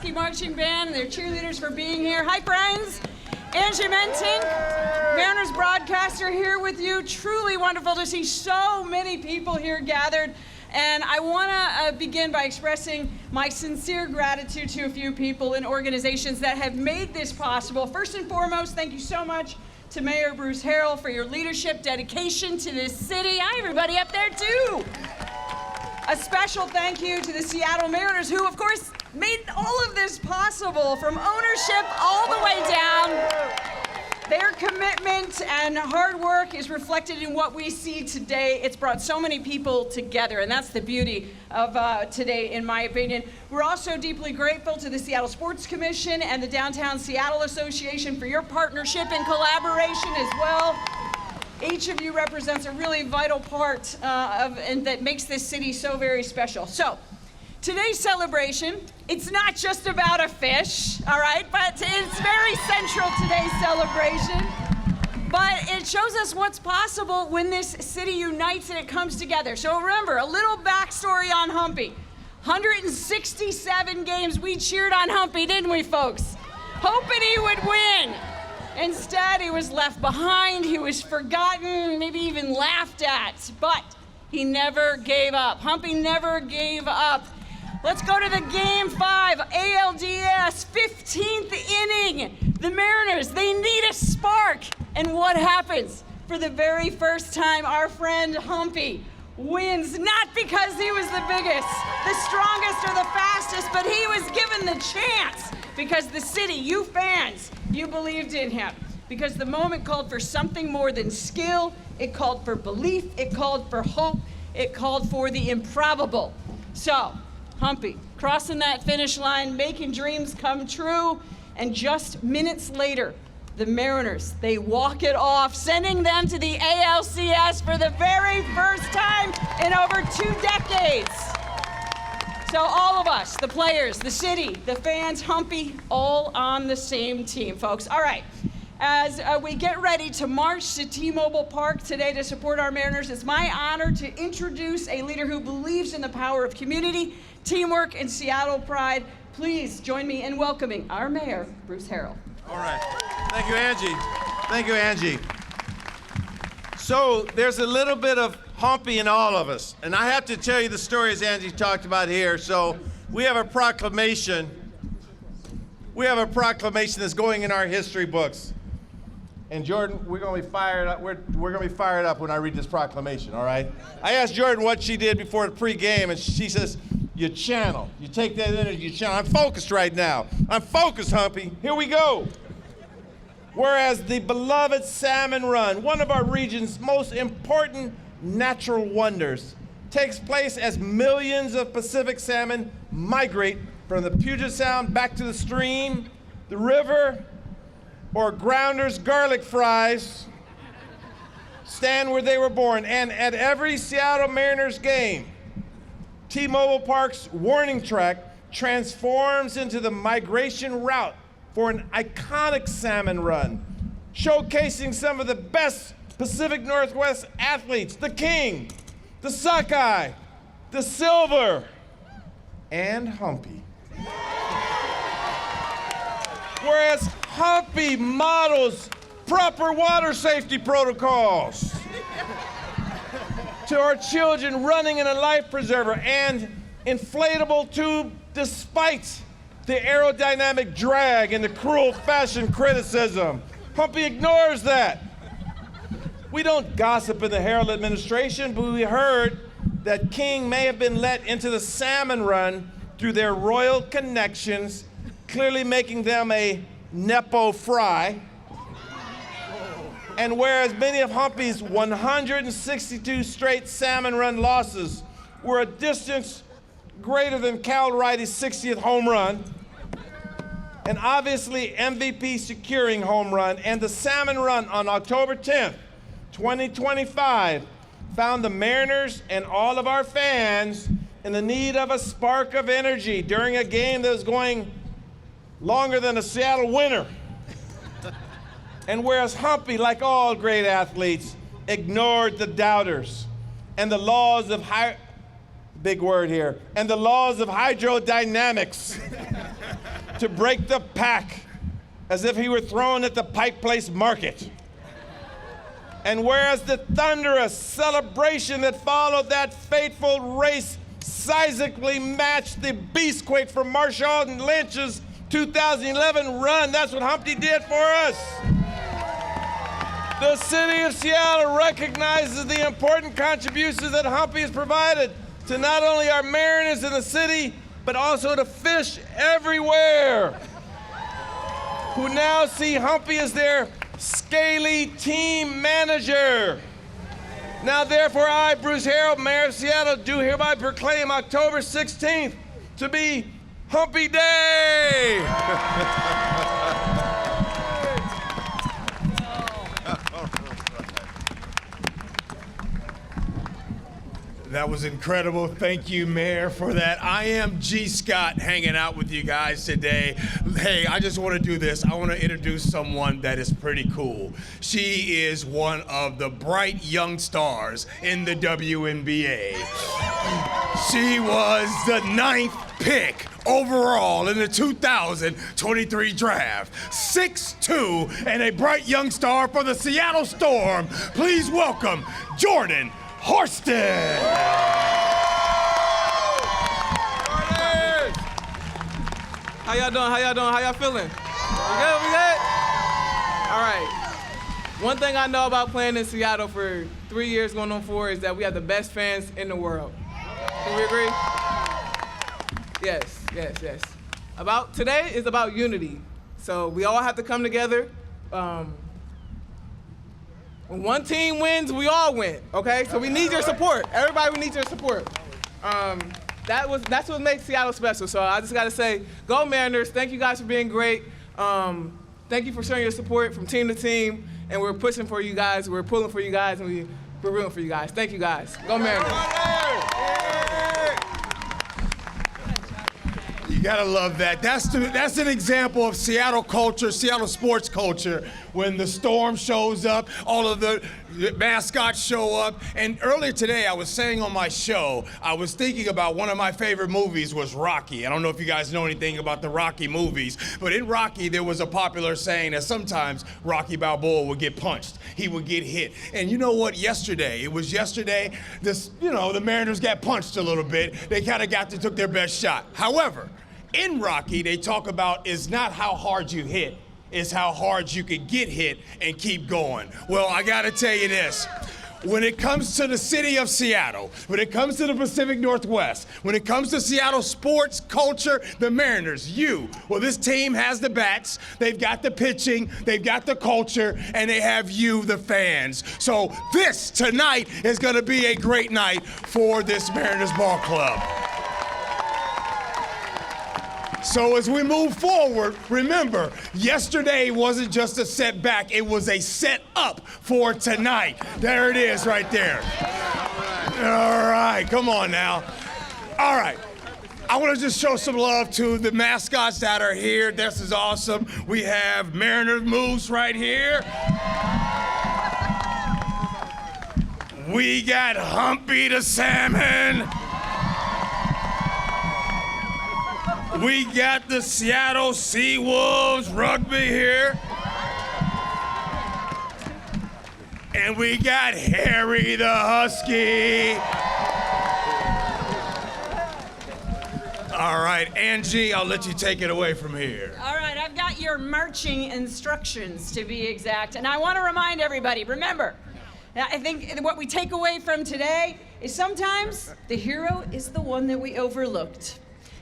Husky Marching Band and their cheerleaders for being here. Hi, friends. Angie, Mentink, Mariners broadcaster here with you. Truly wonderful to see so many people here gathered. And I want to begin by expressing my sincere gratitude to a few people and organizations that have made this possible. First and foremost, thank you so much to Mayor Bruce Harrell for your leadership, dedication to this city. Hi, everybody up there, too. A special thank you to the Seattle Mariners, who, of course, made all of this possible, from ownership all the way down. Their commitment and hard work is reflected in what we see today. It's brought so many people together, and that's the beauty of today, in my opinion. We're also deeply grateful to the Seattle Sports Commission and the Downtown Seattle Association for your partnership and collaboration as well. Each of you represents a really vital part and that makes this city so very special. So, today's celebration, it's not just about a fish, all right? But it's very central, today's celebration. But it shows us what's possible when this city unites and it comes together. So remember, a little backstory on Humpy. 167 games we cheered on Humpy, didn't we, folks? Hoping he would win. Instead, he was left behind, he was forgotten, maybe even laughed at. But he never gave up. Humpy never gave up. Let's go to the Game 5, ALDS, 15th inning. The Mariners, they need a spark. And what happens? For the very first time, our friend Humpy wins, not because he was the biggest, the strongest, or the fastest, but he was given the chance because the city, you fans, you believed in him. Because the moment called for something more than skill, it called for belief, it called for hope, it called for the improbable. So, Humpy, crossing that finish line, making dreams come true, and just minutes later, the Mariners, they walk it off, sending them to the ALCS for the very first time in over 2 decades. So all of us, the players, the city, the fans, Humpy, all on the same team, folks. All right, as we get ready to march to T-Mobile Park today to support our Mariners, it's my honor to introduce a leader who believes in the power of community, teamwork, and Seattle pride. Please join me in welcoming our mayor, Bruce Harrell. All right. Thank you, Angie. Thank you, Angie. So there's a little bit of Humpy in all of us. And I have to tell you the stories Angie talked about here. So we have a proclamation. We have a proclamation that's going in our history books. And Jordan, we're going to be fired up. We're going to be fired up when I read this proclamation, all right? I asked Jordan what she did before the pregame, and she says, you channel. You take that energy, you channel. I'm focused right now. I'm focused, Humpy. Here we go. Whereas the beloved Salmon Run, one of our region's most important natural wonders, takes place as millions of Pacific salmon migrate from the Puget Sound back to the stream, the river, or Grounders garlic fries stand where they were born. And at every Seattle Mariners game, T-Mobile Park's warning track transforms into the migration route for an iconic salmon run, showcasing some of the best Pacific Northwest athletes, the King, the Sockeye, the Silver, and Humpy. Whereas Humpy models proper water safety protocols to our children running in a life preserver and inflatable tube despite the aerodynamic drag and the cruel fashion criticism. Humpy ignores that. We don't gossip in the Harrell administration, but we heard that King may have been let into the Salmon Run through their royal connections, clearly making them a Nepo fry. And whereas many of Humpy's 162 straight Salmon Run losses were a distance greater than Cal Wrighty's 60th home run, and obviously MVP securing home run, and the Salmon Run on October 10th, 2025, found the Mariners and all of our fans in the need of a spark of energy during a game that was going longer than a Seattle winter. And whereas Humpy, like all great athletes, ignored the doubters and the laws of big word here, and the laws of hydrodynamics to break the pack as if he were thrown at the Pike Place Market. And whereas the thunderous celebration that followed that fateful race seismically matched the beastquake from Marshawn Lynch's 2011 run, that's what Humpty did for us. The city of Seattle recognizes the important contributions that Humpy has provided to not only our Mariners in the city, but also to fish everywhere, who now see Humpy as their scaly team manager. Now, therefore, I, Bruce Harrell, Mayor of Seattle, do hereby proclaim October 16th to be Humpy Day. That was incredible. Thank you, Mayor, for that. I am G. Scott hanging out with you guys today. Hey, I just want to do this. I want to introduce someone that is pretty cool. She is one of the bright young stars in the WNBA. She was the 9th pick overall in the 2023 draft. 6'2" and a bright young star for the Seattle Storm. Please welcome Jordan Horston. How y'all doing? How y'all doing? How y'all feeling? We good? We good? All right. One thing I know about playing in Seattle for 3 years going on 4 is that we have the best fans in the world. Can we agree? Yes, yes, yes. Today is about unity. So we all have to come together. When one team wins, we all win, okay? So we need your support. Everybody, we need your support. That's what makes Seattle special. So I just gotta say, go Mariners. Thank you guys for being great. Thank you for showing your support from team to team. And we're pushing for you guys, we're pulling for you guys, and we're rooting for you guys. Thank you guys. Go Mariners. You gotta love that. That's an example of Seattle culture, Seattle sports culture. When the Storm shows up, all of the mascots show up. And earlier today, I was saying on my show, I was thinking about one of my favorite movies was Rocky. I don't know if you guys know anything about the Rocky movies, but in Rocky, there was a popular saying that sometimes Rocky Balboa would get punched. He would get hit. And you know what? Yesterday, the Mariners got punched a little bit. They kind of took their best shot. However, in Rocky, they talk about is not how hard you hit, it's how hard you can get hit and keep going. Well, I gotta tell you this. When it comes to the city of Seattle, when it comes to the Pacific Northwest, when it comes to Seattle sports culture, the Mariners, this team has the bats, they've got the pitching, they've got the culture, and they have you, the fans. So this tonight is gonna be a great night for this Mariners ball club. So as we move forward, remember, yesterday wasn't just a setback, it was a set up for tonight. There it is right there. All right, come on now. All right. I want to just show some love to the mascots that are here. This is awesome. We have Mariners Moose right here. We got Humpy the Salmon. We got the Seattle Seawolves rugby here. And we got Harry the Husky. All right, Angie, I'll let you take it away from here. All right, I've got your marching instructions to be exact. And I want to remind everybody, remember, I think what we take away from today is sometimes the hero is the one that we overlooked.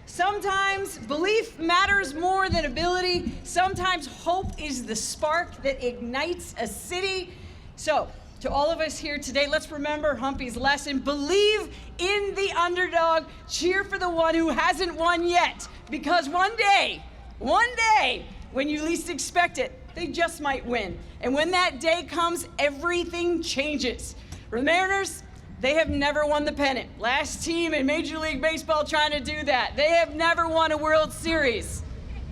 Sometimes belief matters more than ability. Sometimes hope is the spark that ignites a city. So, to all of us here today, let's remember Humpy's lesson. Believe in the underdog. Cheer for the one who hasn't won yet. Because one day, when you least expect it, they just might win. And when that day comes, everything changes. For the Mariners, they have never won the pennant. Last team in Major League Baseball trying to do that. They have never won a World Series.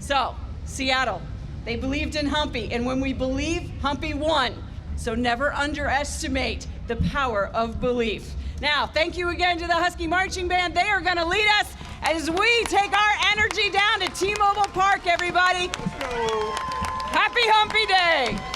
So, Seattle, they believed in Humpy, and when we believe, Humpy won. So never underestimate the power of belief. Now, thank you again to the Husky Marching Band. They are gonna lead us as we take our energy down to T-Mobile Park, everybody. everybody. Happy Humpy Day.